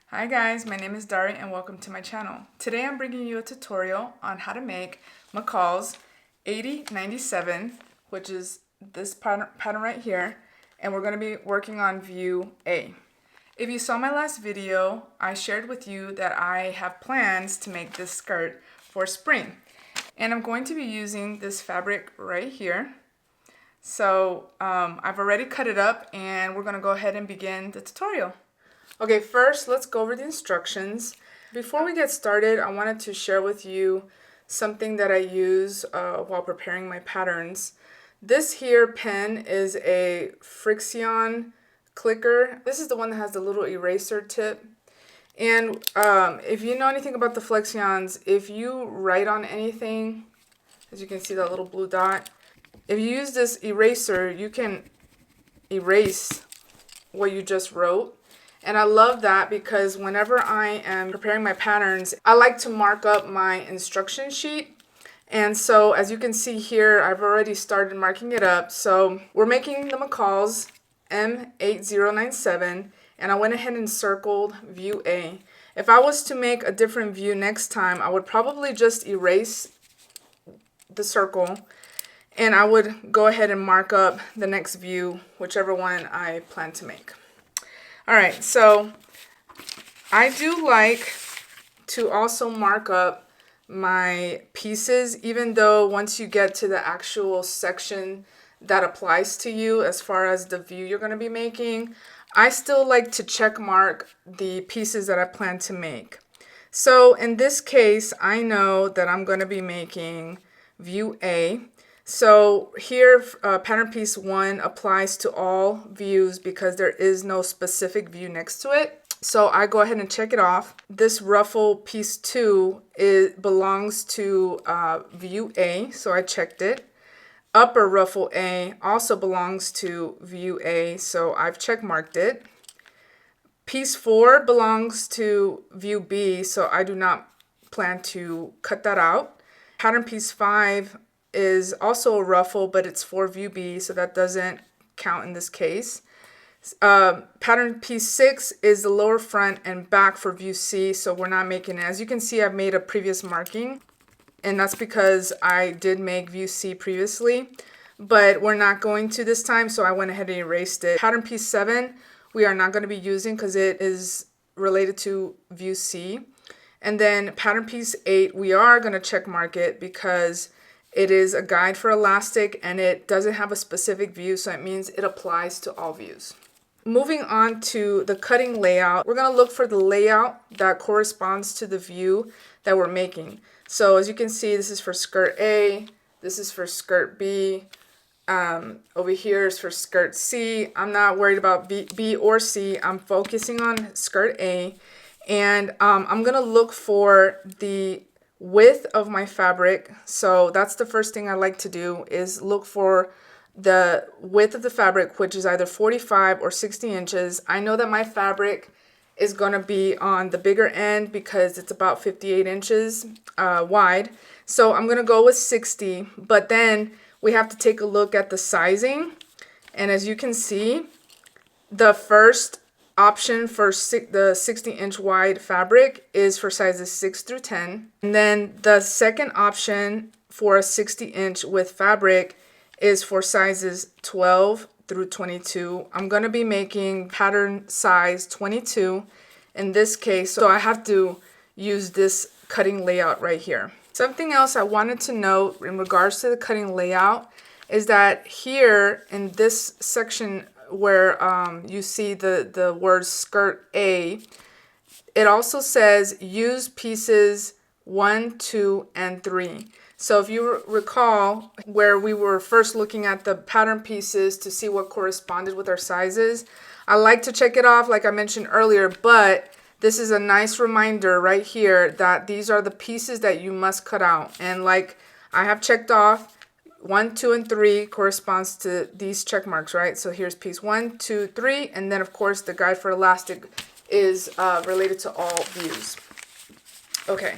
Hi guys, my name is Dari and welcome to my channel. Today I'm bringing you a tutorial on how to make McCall's 8097, which is this pattern right here, and we're going to be working on view A. If you saw my last video, I shared with you that I have plans to make this skirt for spring. And I'm going to be using this fabric right here. So I've already cut it up and we're going to go ahead and begin the tutorial. Okay, first let's go over the instructions. Before we get started, I wanted to share with you something that I use while preparing my patterns. This here pen is a Frixion clicker. This is the one that has the little eraser tip. And if you know anything about the Flexions, if you write on anything, as you can see that little blue dot, if you use this eraser, you can erase what you just wrote. And I love that because whenever I am preparing my patterns, I like to mark up my instruction sheet. And so as you can see here, I've already started marking it up. So we're making the McCalls M8097, and I went ahead and circled view A. If I was to make a different view next time, I would probably just erase the circle and I would go ahead and mark up the next view, whichever one I plan to make. All right, so I do like to also mark up my pieces, even though once you get to the actual section that applies to you as far as the view you're going to be making, I still like to check mark the pieces that I plan to make. So in this case, I know that I'm going to be making view A. So here, pattern piece 1 applies to all views because there is no specific view next to it. So I go ahead and check it off. This ruffle piece 2 belongs to view A, so I checked it. Upper ruffle A also belongs to view A, so I've check marked it. Piece 4 belongs to view B, so I do not plan to cut that out. Pattern piece 5 is also a ruffle, but it's for view B, so that doesn't count in this case. Pattern piece 6 is the lower front and back for view C, so we're not making it. As you can see, I've made a previous marking, and that's because I did make view C previously, but we're not going to this time, so I went ahead and erased it. Pattern piece 7 we are not going to be using because it is related to view C. And then pattern piece 8 we are going to check mark it because it is a guide for elastic and it doesn't have a specific view, so it means it applies to all views. Moving on to the cutting layout, we're going to look for the layout that corresponds to the view that we're making. So as you can see, this is for skirt A, this is for skirt B, over here is for skirt C. I'm not worried about B or C. I'm focusing on skirt A, and I'm going to look for the width of my fabric. So that's the first thing I like to do is look for the width of the fabric, which is either 45 or 60 inches. I know that my fabric is going to be on the bigger end because it's about 58 inches wide. So I'm going to go with 60, but then we have to take a look at the sizing. And as you can see, the first option for the 60-inch wide fabric is for sizes 6 through 10. And then the second option for a 60-inch with fabric is for sizes 12 through 22. I'm going to be making pattern size 22 in this case, so I have to use this cutting layout right here. Something else I wanted to note in regards to the cutting layout is that here in this section where you see the word skirt A, it also says use pieces 1, 2, and 3. So if you recall where we were first looking at the pattern pieces to see what corresponded with our sizes, I like to check it off like I mentioned earlier, but this is a nice reminder right here that these are the pieces that you must cut out. And like I have checked off, 1, 2, and 3 corresponds to these check marks, right? So here's piece 1, 2, 3, and then of course the guide for elastic is related to all views. Okay,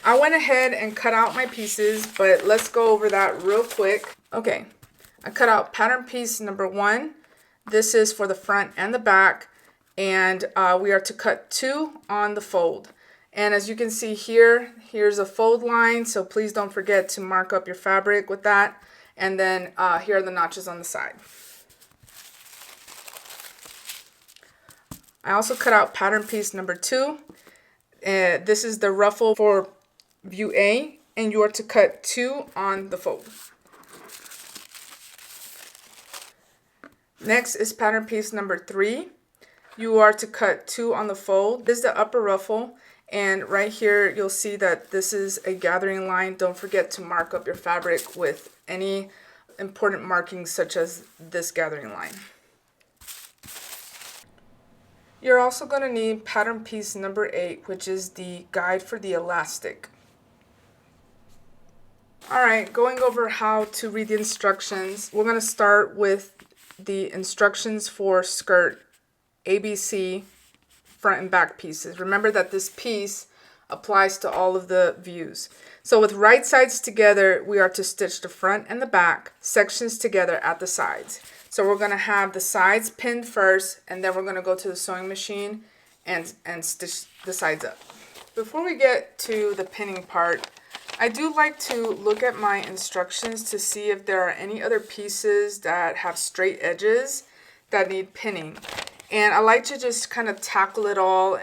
I went ahead and cut out my pieces, but let's go over that real quick. Okay, I cut out pattern piece number 1. This is for the front and the back, and we are to cut 2 on the fold. And as you can see here, here's a fold line, so please don't forget to mark up your fabric with that. And then here are the notches on the side. I also cut out pattern piece number 2. This is the ruffle for view A, and you are to cut 2 on the fold. Next is pattern piece number 3. You are to cut 2 on the fold. This is the upper ruffle, and right here you'll see that this is a gathering line. Don't forget to mark up your fabric with any important markings such as this gathering line. You're also going to need pattern piece number 8, which is the guide for the elastic. Alright, going over how to read the instructions. We're going to start with the instructions for skirt ABC front and back pieces. Remember that this piece applies to all of the views. So with right sides together, we are to stitch the front and the back sections together at the sides. So we're going to have the sides pinned first, and then we're going to go to the sewing machine and stitch the sides up. Before we get to the pinning part, I do like to look at my instructions to see if there are any other pieces that have straight edges that need pinning. And I like to just kind of tackle it all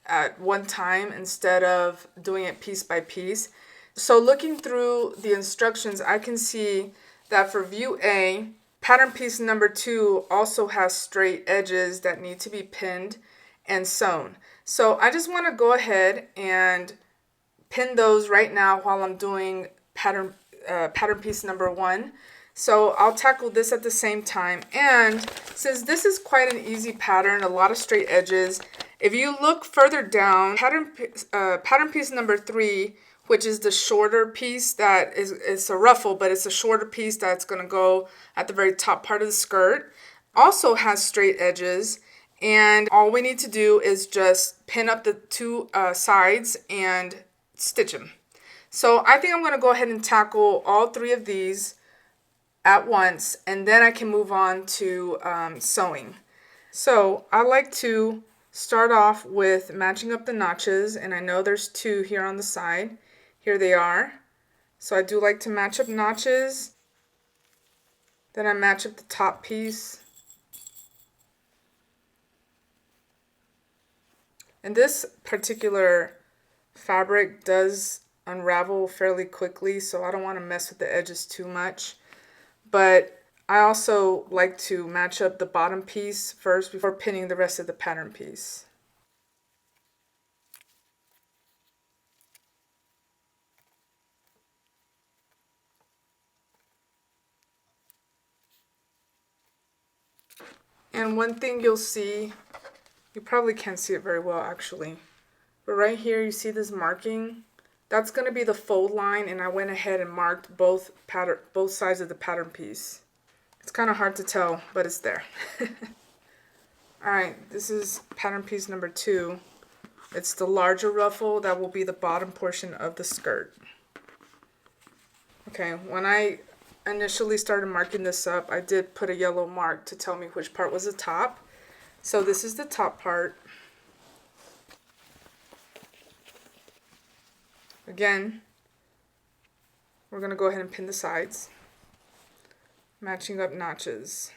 at one time instead of doing it piece by piece. So looking through the instructions, I can see that for view A, pattern piece number 2 also has straight edges that need to be pinned and sewn. So I just want to go ahead and pin those right now while I'm doing pattern piece number 1. So I'll tackle this at the same time. And since this is quite an easy pattern, a lot of straight edges, if you look further down, pattern piece number 3, which is the shorter piece that is a ruffle, but it's a shorter piece that's going to go at the very top part of the skirt, also has straight edges. And all we need to do is just pin up the 2 sides and stitch them. So I think I'm going to go ahead and tackle all 3 of these at once, and then I can move on to sewing. So I like to start off with matching up the notches, and I know there's 2 here on the side. Here they are. So I do like to match up notches. Then I match up the top piece. And this particular fabric does unravel fairly quickly, so I don't want to mess with the edges too much. But I also like to match up the bottom piece first before pinning the rest of the pattern piece. And one thing you'll see, you probably can't see it very well actually, but right here you see this marking. That's going to be the fold line, and I went ahead and marked both sides of the pattern piece. It's kind of hard to tell, but it's there. Alright, this is pattern piece number 2. It's the larger ruffle that will be the bottom portion of the skirt. Okay, when I initially started marking this up, I did put a yellow mark to tell me which part was the top. So this is the top part. Again, we're going to go ahead and pin the sides, matching up notches.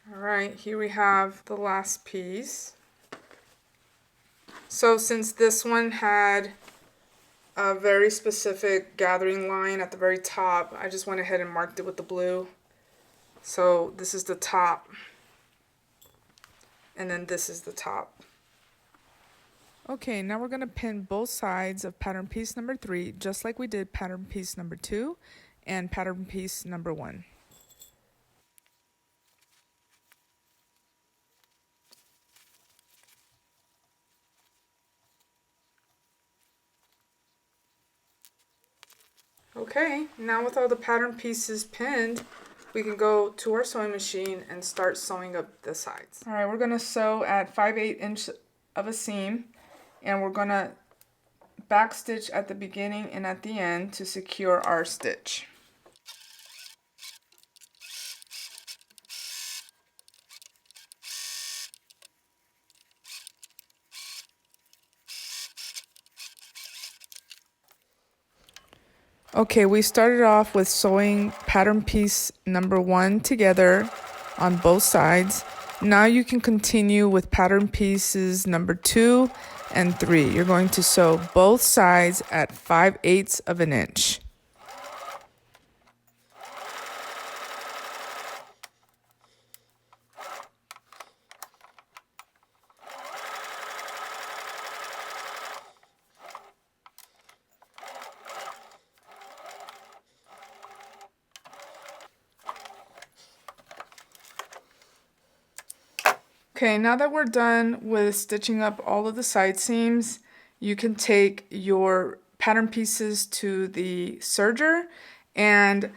Alright, here we have the last piece. So since this one had a very specific gathering line at the very top, I just went ahead and marked it with the blue. So this is the top, and then this is the top. Okay, now we're going to pin both sides of pattern piece number 3, just like we did pattern piece number 2 and pattern piece number 1. Okay, now with all the pattern pieces pinned, we can go to our sewing machine and start sewing up the sides. Alright, we're going to sew at 5/8 inch of a seam, and we're going to back stitch at the beginning and at the end to secure our stitch. Okay, we started off with sewing pattern piece number 1 together on both sides. Now you can continue with pattern pieces number 2 and 3. You're going to sew both sides at 5/8 of an inch. Okay, now that we're done with stitching up all of the side seams, you can take your pattern pieces to the serger, and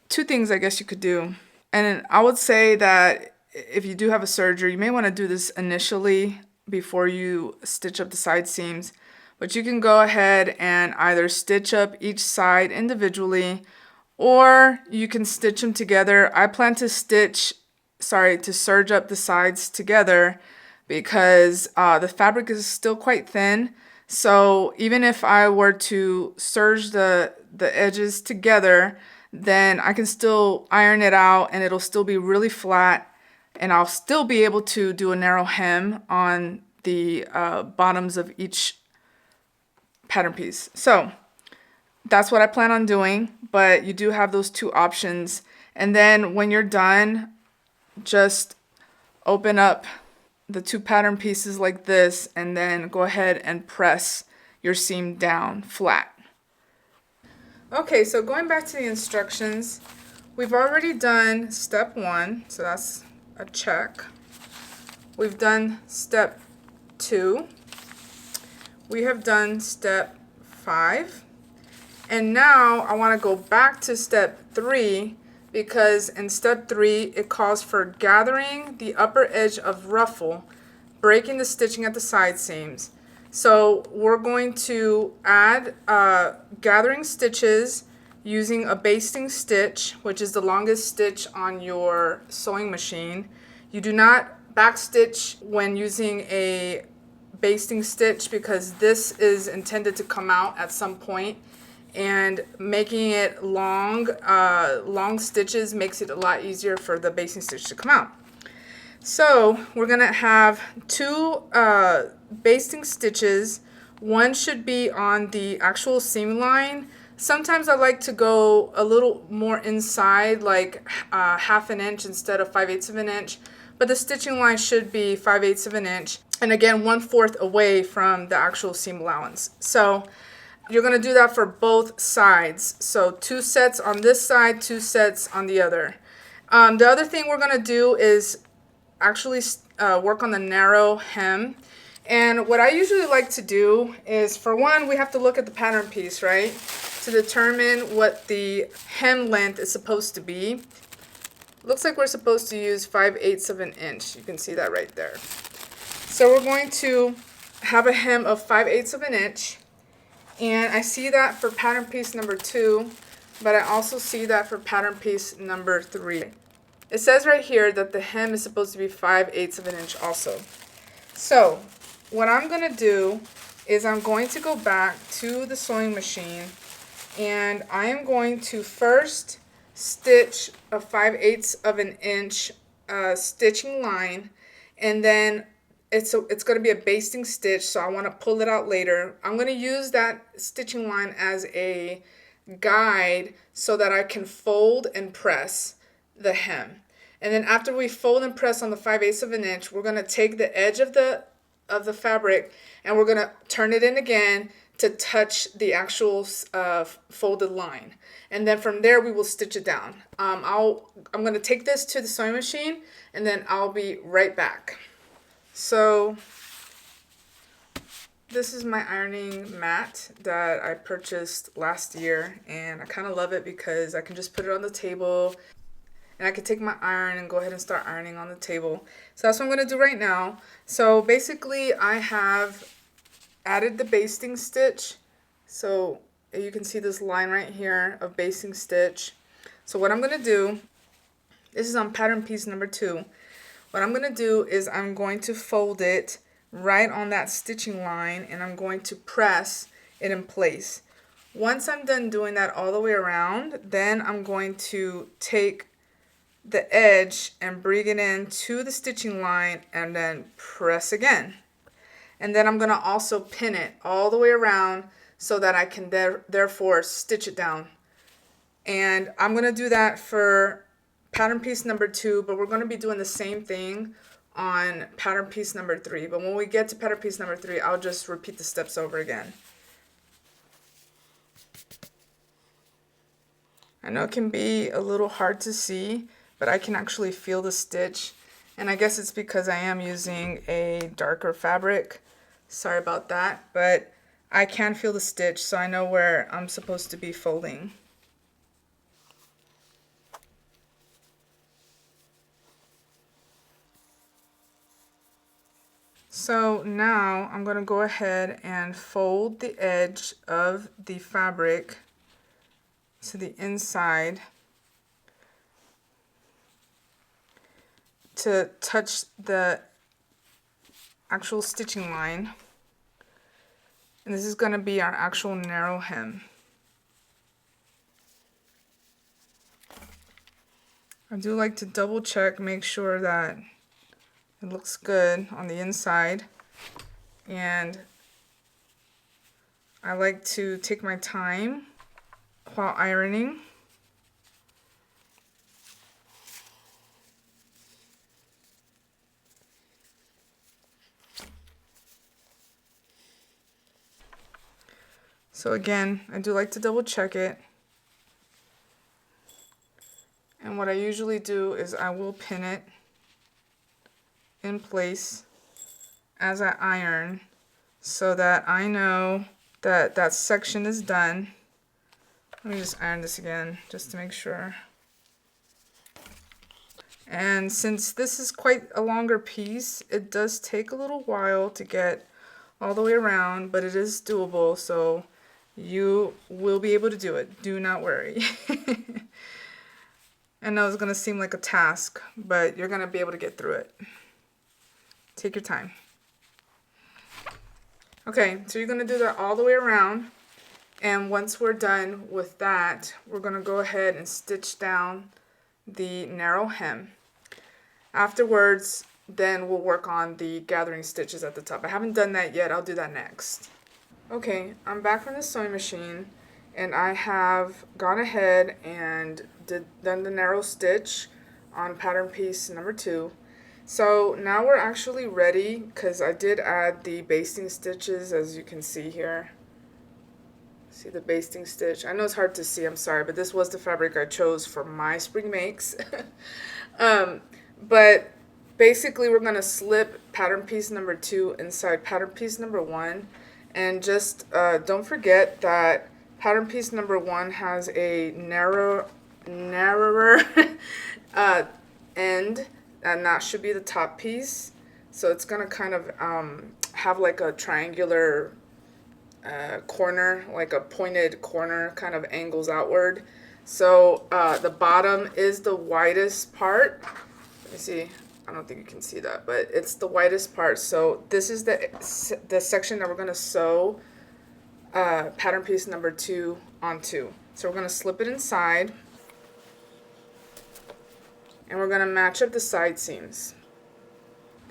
two things I guess you could do. And I would say that if you do have a serger, you may want to do this initially before you stitch up the side seams, but you can go ahead and either stitch up each side individually, or you can stitch them together. I plan to serge up the sides together because the fabric is still quite thin. So even if I were to serge the edges together, then I can still iron it out and it'll still be really flat, and I'll still be able to do a narrow hem on the bottoms of each pattern piece. So that's what I plan on doing, but you do have those two options. And then when you're done, just open up the two pattern pieces like this and then go ahead and press your seam down flat. Okay, so going back to the instructions, we've already done step 1, so that's a check. We've done step 2. We have done step 5. And now I want to go back to step 3, because in step 3 it calls for gathering the upper edge of ruffle, breaking the stitching at the side seams. So we're going to add gathering stitches using a basting stitch, which is the longest stitch on your sewing machine. You do not backstitch when using a basting stitch because this is intended to come out at some point, and making it long stitches makes it a lot easier for the basting stitch to come out. So we're gonna have 2 basting stitches. One should be on the actual seam line. Sometimes I like to go a little more inside, like 1/2 an inch instead of 5/8 of an inch, but the stitching line should be 5/8 of an inch, and again 1/4 away from the actual seam allowance. So you're going to do that for both sides. So 2 sets on this side, 2 sets on the other. The other thing we're going to do is actually work on the narrow hem. And what I usually like to do is, for one, we have to look at the pattern piece, right, to determine what the hem length is supposed to be. Looks like we're supposed to use 5/8 of an inch. You can see that right there. So we're going to have a hem of 5/8 of an inch. And I see that for pattern piece number 2, but I also see that for pattern piece number 3. It says right here that the hem is supposed to be 5/8 of an inch also. So what I'm going to do is I'm going to go back to the sewing machine, and I am going to first stitch a 5/8 of an inch stitching line, and then it's going to be a basting stitch, so I want to pull it out later. I'm going to use that stitching line as a guide so that I can fold and press the hem. And then after we fold and press on the 5/8 of an inch, we're going to take the edge of the fabric and we're going to turn it in again to touch the actual folded line. And then from there we will stitch it down. I'm going to take this to the sewing machine and then I'll be right back. So this is my ironing mat that I purchased last year, and I kind of love it because I can just put it on the table and I could take my iron and go ahead and start ironing on the table. So that's what I'm going to do right now. So basically I have added the basting stitch. So you can see this line right here of basting stitch. So what I'm going to do, this is on pattern piece number 2. What I'm going to do is I'm going to fold it right on that stitching line, and I'm going to press it in place. Once I'm done doing that all the way around, then I'm going to take the edge and bring it in to the stitching line and then press again. And then I'm going to also pin it all the way around so that I can therefore stitch it down. And I'm going to do that for pattern piece number 2, but we're going to be doing the same thing on pattern piece number 3. But when we get to pattern piece number 3, I'll just repeat the steps over again. I know it can be a little hard to see, but I can actually feel the stitch. And I guess it's because I am using a darker fabric. Sorry about that, but I can feel the stitch, so I know where I'm supposed to be folding. So now I'm going to go ahead and fold the edge of the fabric to the inside to touch the actual stitching line. And this is going to be our actual narrow hem. I do like to double check, make sure that it looks good on the inside, and I like to take my time while ironing. So again, I do like to double check it. And what I usually do is I will pin it in place as I iron so that I know that that section is done. Let me just iron this again just to make sure. And since this is quite a longer piece, it does take a little while to get all the way around, but it is doable, so you will be able to do it. Do not worry. I know it's going to seem like a task, but you're going to be able to get through it. Take your time. Okay, so you're going to do that all the way around. And once we're done with that, we're going to go ahead and stitch down the narrow hem. Afterwards, then we'll work on the gathering stitches at the top. I haven't done that yet. I'll do that next. Okay, I'm back from the sewing machine, and I have gone ahead and done the narrow stitch on pattern piece number 2. So now we're actually ready, because I did add the basting stitches, as you can see here. See the basting stitch? I know it's hard to see, I'm sorry, but this was the fabric I chose for my spring makes. But basically we're going to slip pattern piece number 2 inside pattern piece number 1. And just don't forget that pattern piece number 1 has a narrower end, and that should be the top piece. So it's going to kind of have like a triangular corner, like a pointed corner, kind of angles outward. So the bottom is the widest part. Let me see. I don't think you can see that, but it's the widest part. So this is the section that we're going to sew pattern piece number 2 onto. So we're going to slip it inside, and we're going to match up the side seams.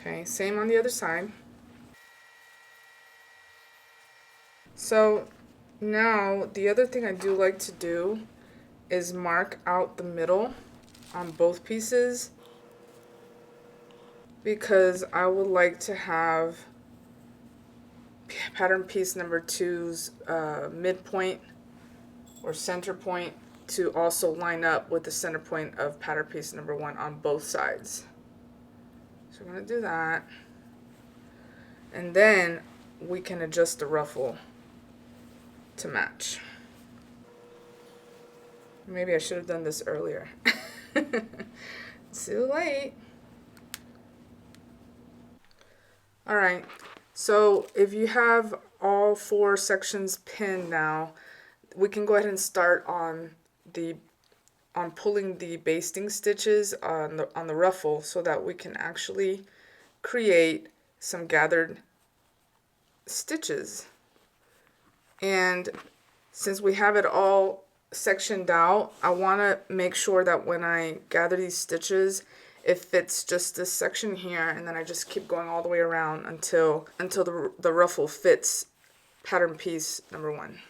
Okay, same on the other side. So now the other thing I do like to do is mark out the middle on both pieces, because I would like to have pattern piece number 2's midpoint or center point to also line up with the center point of pattern piece number 1 on both sides. So we're going to do that, and then we can adjust the ruffle to match. Maybe I should have done this earlier. Too late. All right. So if you have all 4 sections pinned now, we can go ahead and start on pulling the basting stitches on the ruffle so that we can actually create some gathered stitches. And since we have it all sectioned out, I want to make sure that when I gather these stitches, it fits just this section here, and then I just keep going all the way around until the ruffle fits pattern piece number 1.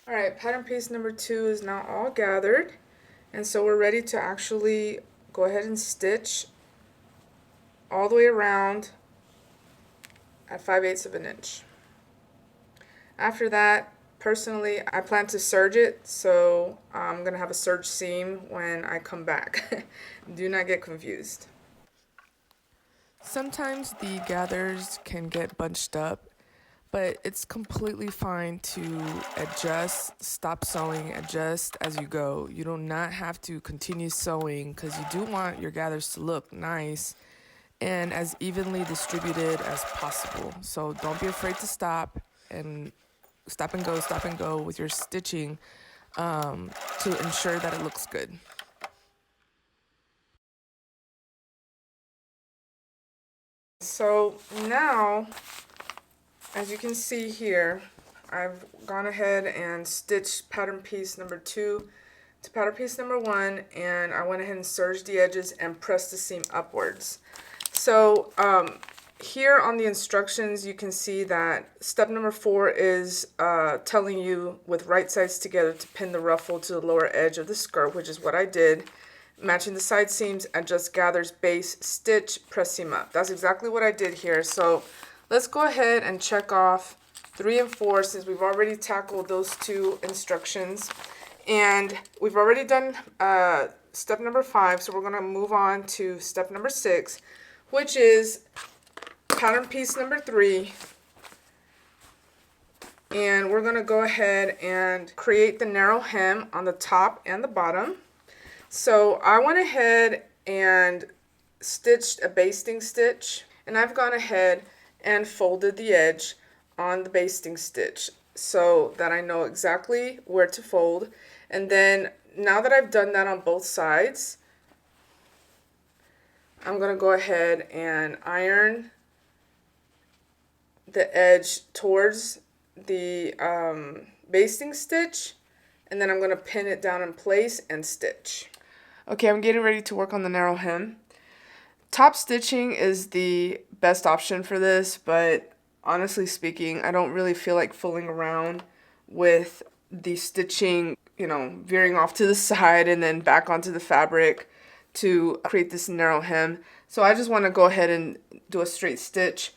Alright, pattern piece number 2 is now all gathered, and so we're ready to actually go ahead and stitch all the way around at 5/8 of an inch. After that, personally, I plan to serge it, so I'm going to have a serge seam when I come back. Do not get confused. Sometimes the gathers can get bunched up, but it's completely fine to adjust, stop sewing, adjust as you go. You do not have to continue sewing because you do want your gathers to look nice and as evenly distributed as possible. So don't be afraid to stop and go with your stitching to ensure that it looks good. So now, as you can see here, I've gone ahead and stitched pattern piece number 2 to pattern piece number 1, and I went ahead and serged the edges and pressed the seam upwards. So here on the instructions, you can see that step number 4 is telling you with right sides together to pin the ruffle to the lower edge of the skirt, which is what I did. Matching the side seams, adjust gathers, base, stitch, press seam up. That's exactly what I did here. So let's go ahead and check off 3 and 4 since we've already tackled those 2 instructions. And we've already done step number 5, so we're going to move on to step number 6, which is pattern piece number 3. And we're going to go ahead and create the narrow hem on the top and the bottom. So I went ahead and stitched a basting stitch, and I've gone ahead and folded the edge on the basting stitch so that I know exactly where to fold. And then now that I've done that on both sides, I'm going to go ahead and iron the edge towards the basting stitch, and then I'm going to pin it down in place and stitch. Okay, I'm getting ready to work on the narrow hem. Top stitching is the best option for this, but honestly speaking, I don't really feel like fooling around with the stitching, veering off to the side and then back onto the fabric to create this narrow hem. So I just want to go ahead and do a straight stitch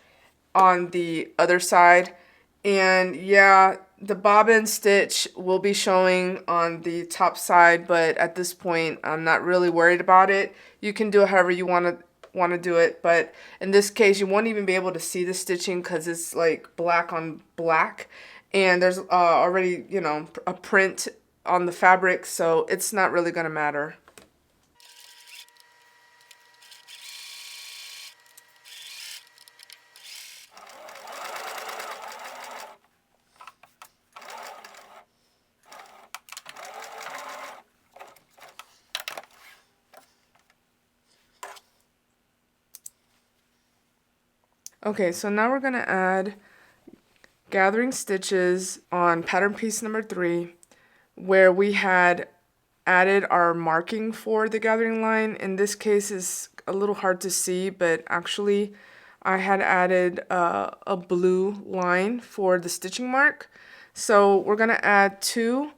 on the other side. And yeah, the bobbin stitch will be showing on the top side, but at this point I'm not really worried about it. You can do it however you want to do it, but in this case you won't even be able to see the stitching because it's like black on black, and there's already a print on the fabric, so it's not really going to matter. Okay, so now we're going to add gathering stitches on pattern piece number 3, where we had added our marking for the gathering line. In this case is a little hard to see, but actually I had added a blue line for the stitching mark. So we're going to add 2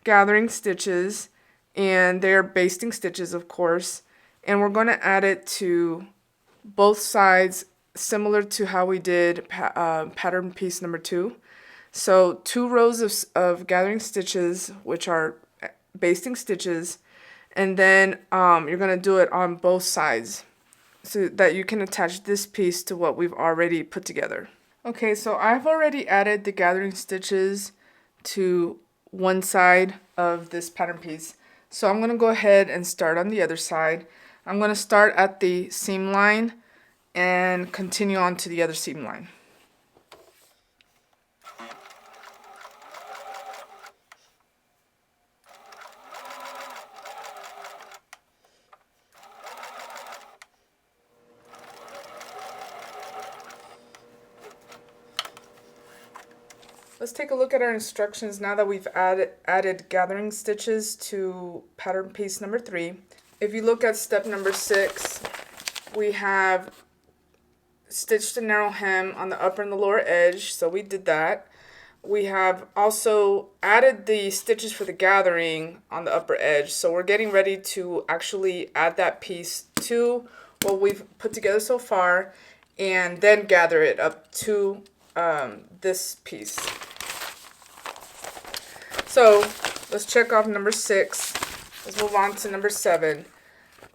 gathering stitches, and they're basting stitches, of course, and we're going to add it to both sides, similar to how we did pattern piece number 2. So 2 rows of gathering stitches, which are basting stitches, and then you're going to do it on both sides so that you can attach this piece to what we've already put together. Okay, so I've already added the gathering stitches to one side of this pattern piece. So I'm going to go ahead and start on the other side. I'm going to start at the seam line and continue on to the other seam line. Let's take a look at our instructions now that we've added gathering stitches to pattern piece number 3. If you look at step number 6, we have stitched a narrow hem on the upper and the lower edge, so we did that. We have also added the stitches for the gathering on the upper edge, so we're getting ready to actually add that piece to what we've put together so far and then gather it up to this piece. So let's check off number 6. Let's move on to number 7.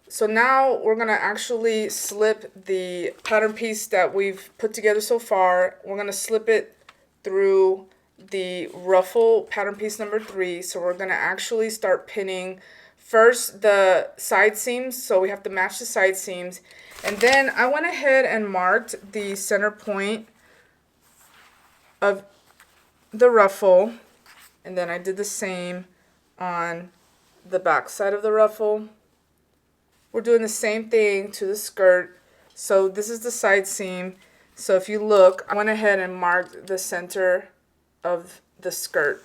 So now we're going to actually slip the pattern piece that we've put together so far. We're going to slip it through the ruffle pattern piece number 3. So we're going to actually start pinning first the side seams. So we have to match the side seams. And then I went ahead and marked the center point of the ruffle. And then I did the same on the back side of the ruffle. We're doing the same thing to the skirt. So this is the side seam. So if you look, I went ahead and marked the center of the skirt.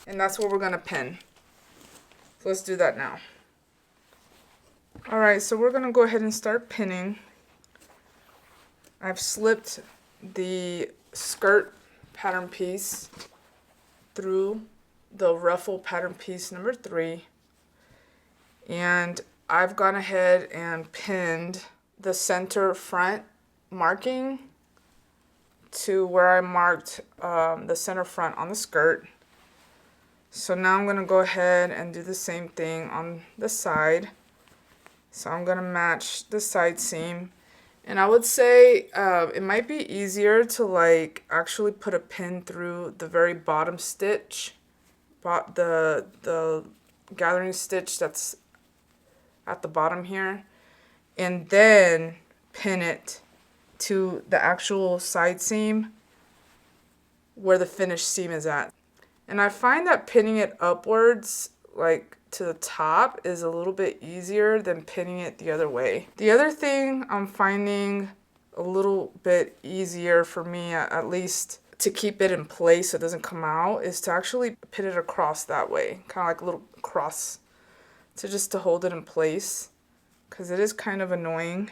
And that's where we're going to pin. So let's do that now. Alright, so we're going to go ahead and start pinning. I've slipped the skirt pattern piece through the ruffle pattern piece number 3, and I've gone ahead and pinned the center front marking to where I marked the center front on the skirt. So now I'm going to go ahead and do the same thing on the side. So I'm going to match the side seam. And I would say it might be easier to like actually put a pin through the very bottom stitch, the gathering stitch that's at the bottom here, and then pin it to the actual side seam where the finished seam is at. And I find that pinning it upwards, like to the top, is a little bit easier than pinning it the other way. The other thing I'm finding a little bit easier for me, at least to keep it in place so it doesn't come out, is to actually pin it across that way, kind of like a little cross, to hold it in place, because it is kind of annoying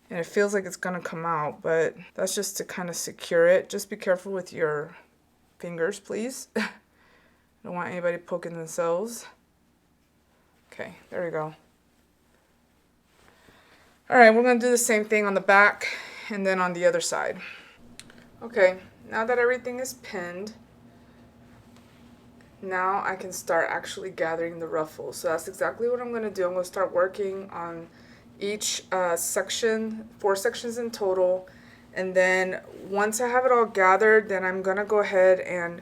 and it feels like it's gonna come out, but that's just to kind of secure it. Just be careful with your fingers, please. Don't want anybody poking themselves. Okay, there we go. Alright, we're going to do the same thing on the back and then on the other side. Okay, now that everything is pinned, now I can start actually gathering the ruffles. So that's exactly what I'm going to do. I'm going to start working on each section, 4 sections in total. And then once I have it all gathered, then I'm going to go ahead and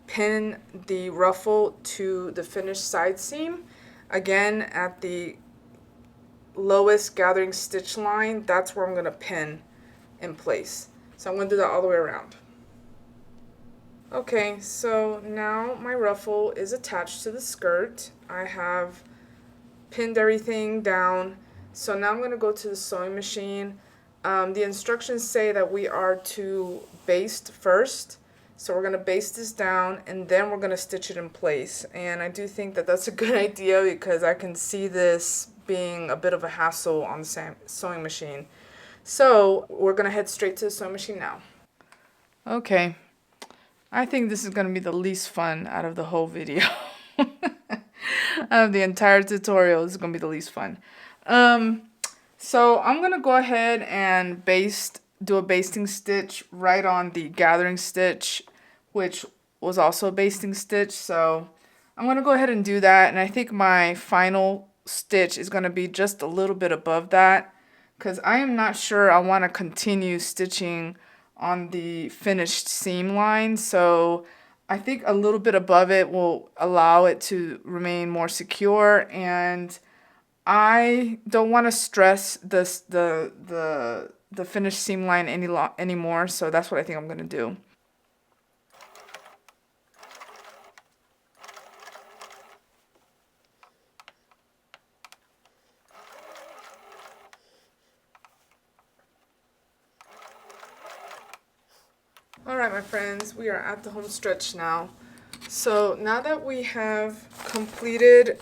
pin the ruffle to the finished side seam. Again, at the lowest gathering stitch line, that's where I'm going to pin in place. So I'm going to do that all the way around. Okay, so now my ruffle is attached to the skirt. I have pinned everything down. So now I'm going to go to the sewing machine. The instructions say that we are to baste first. So we're going to baste this down and then we're going to stitch it in place. And I do think that that's a good idea because I can see this being a bit of a hassle on the sewing machine. So we're going to head straight to the sewing machine now. Okay, I think this is going to be the least fun out of the whole video. Out of the entire tutorial, this is going to be the least fun. So I'm going to go ahead and do a basting stitch right on the gathering stitch, which was also a basting stitch. So I'm going to go ahead and do that. And I think my final stitch is going to be just a little bit above that, because I am not sure I want to continue stitching on the finished seam line. So I think a little bit above it will allow it to remain more secure, and I don't want to stress the finished seam line anymore, so that's what I think I'm going to do. Alright, my friends, we are at the home stretch now. So now that we have completed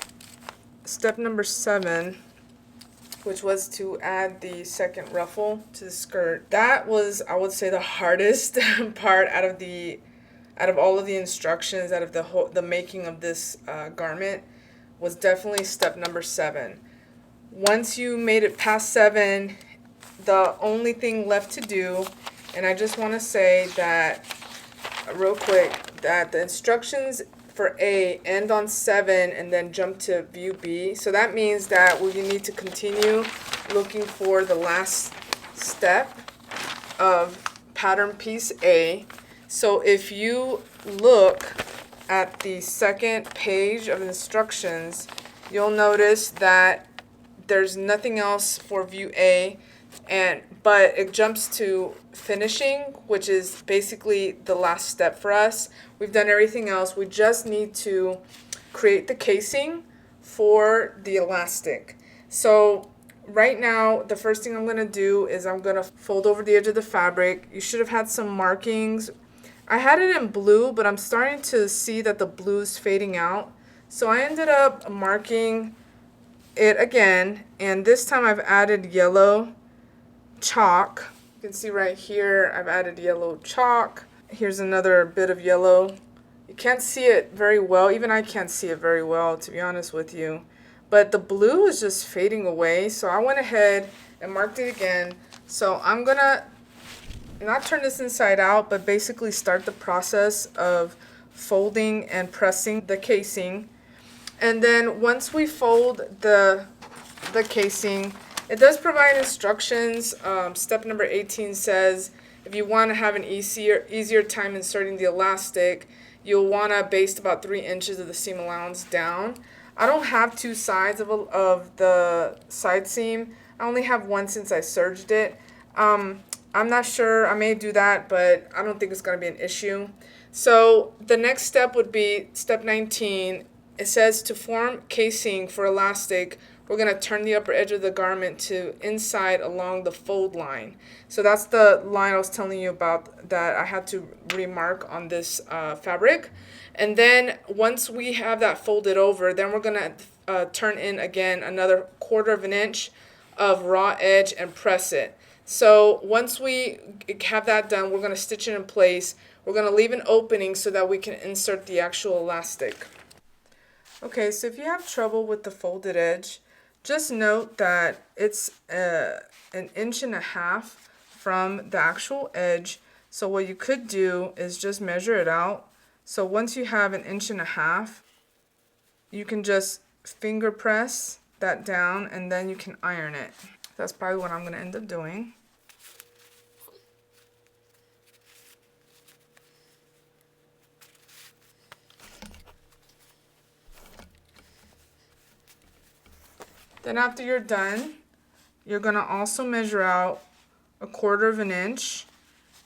step number 7, which was to add the second ruffle to the skirt, that was, I would say, the hardest part out of all of the instructions, out of the making of this garment, was definitely step number 7. Once you made it past 7, the only thing left to do, and I just want to say that real quick, that the instructions for A end on 7 and then jump to view B. So that means that you need to continue looking for the last step of pattern piece A. So if you look at the second page of instructions, you'll notice that there's nothing else for view A, but it jumps to finishing, which is basically the last step for us. We've done everything else. We just need to create the casing for the elastic. So right now, the first thing I'm going to do is I'm going to fold over the edge of the fabric. You should have had some markings. I had it in blue, but I'm starting to see that the blue is fading out. So I ended up marking it again, and this time I've added yellow chalk. You can see right here I've added yellow chalk. Here's another bit of yellow. You can't see it very well. Even I can't see it very well, to be honest with you. But the blue is just fading away, so I went ahead and marked it again. So I'm gonna not turn this inside out, but basically start the process of folding and pressing the casing. And then once we fold the casing, it does provide instructions. Step number 18 says if you want to have an easier time inserting the elastic, you'll want to baste about 3 inches of the seam allowance down. I don't have 2 sides of the side seam. I only have one since I serged it. I'm not sure. I may do that, but I don't think it's going to be an issue. So the next step would be step 19. It says to form casing for elastic, we're going to turn the upper edge of the garment to inside along the fold line. So that's the line I was telling you about that I had to remark on this fabric. And then once we have that folded over, then we're going to turn in again another 1/4 inch of raw edge and press it. So once we have that done, we're going to stitch it in place. We're going to leave an opening so that we can insert the actual elastic. Okay, so if you have trouble with the folded edge, just note that it's 1.5 inches from the actual edge. So what you could do is just measure it out. So once you have 1.5 inches, you can just finger press that down and then you can iron it. That's probably what I'm going to end up doing. Then after you're done, you're going to also measure out 1/4 inch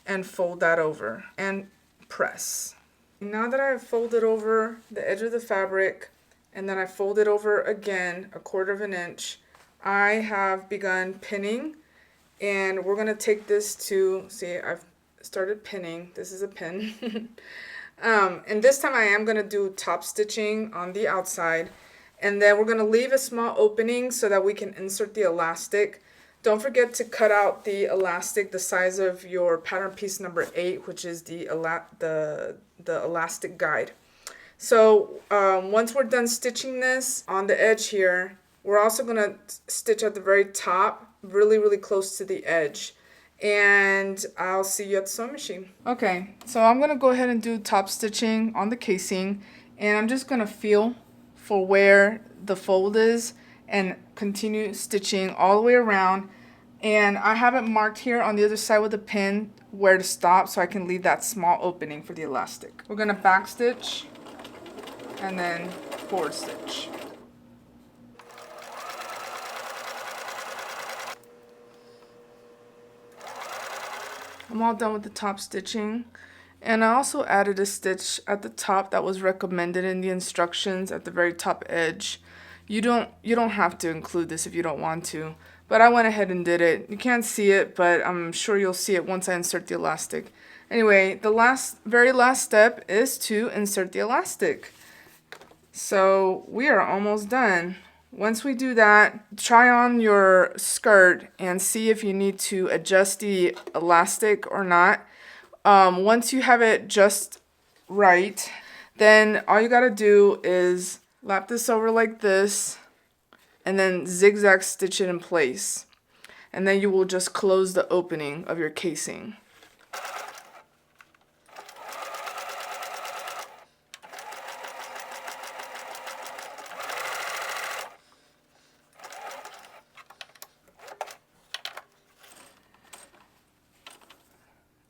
and fold that over and press. Now that I've folded over the edge of the fabric and then I fold it over again 1/4 inch, I have begun pinning, and we're going to take this to, see, I've started pinning. This is a pin. And this time I am going to do top stitching on the outside. And then we're going to leave a small opening so that we can insert the elastic. Don't forget to cut out the elastic the size of your pattern piece number 8, which is the elastic guide. So once we're done stitching this on the edge here, we're also going to stitch at the very top, really, really close to the edge. And I'll see you at the sewing machine. Okay, so I'm going to go ahead and do top stitching on the casing. And I'm just going to feel for where the fold is and continue stitching all the way around. And I have it marked here on the other side with a pin where to stop so I can leave that small opening for the elastic. We're gonna back stitch and then forward stitch. I'm all done with the top stitching. And I also added a stitch at the top that was recommended in the instructions at the very top edge. You don't have to include this if you don't want to, but I went ahead and did it. You can't see it, but I'm sure you'll see it once I insert the elastic. Anyway, the very last step is to insert the elastic. So we are almost done. Once we do that, try on your skirt and see if you need to adjust the elastic or not. Once you have it just right, then all you gotta do is lap this over like this and then zigzag stitch it in place. And then you will just close the opening of your casing.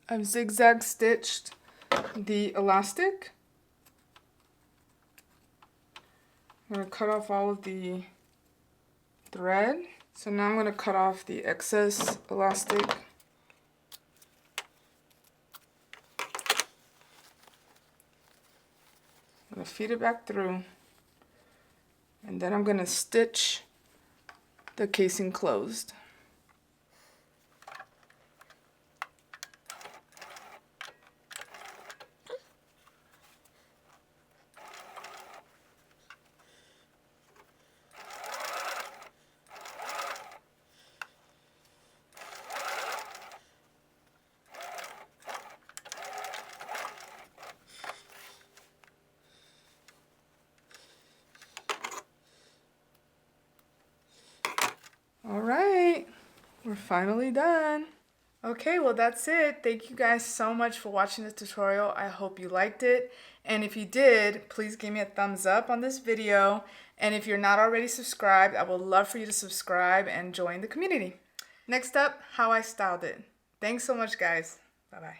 I've zigzag stitched the elastic. I'm going to cut off all of the thread. So now I'm going to cut off the excess elastic. I'm going to feed it back through. And then I'm going to stitch the casing closed. All right, we're finally done. Okay, well that's it. Thank you guys so much for watching this tutorial. I hope you liked it. And if you did, please give me a thumbs up on this video. And if you're not already subscribed, I would love for you to subscribe and join the community. Next up, how I styled it. Thanks so much, guys. Bye-bye.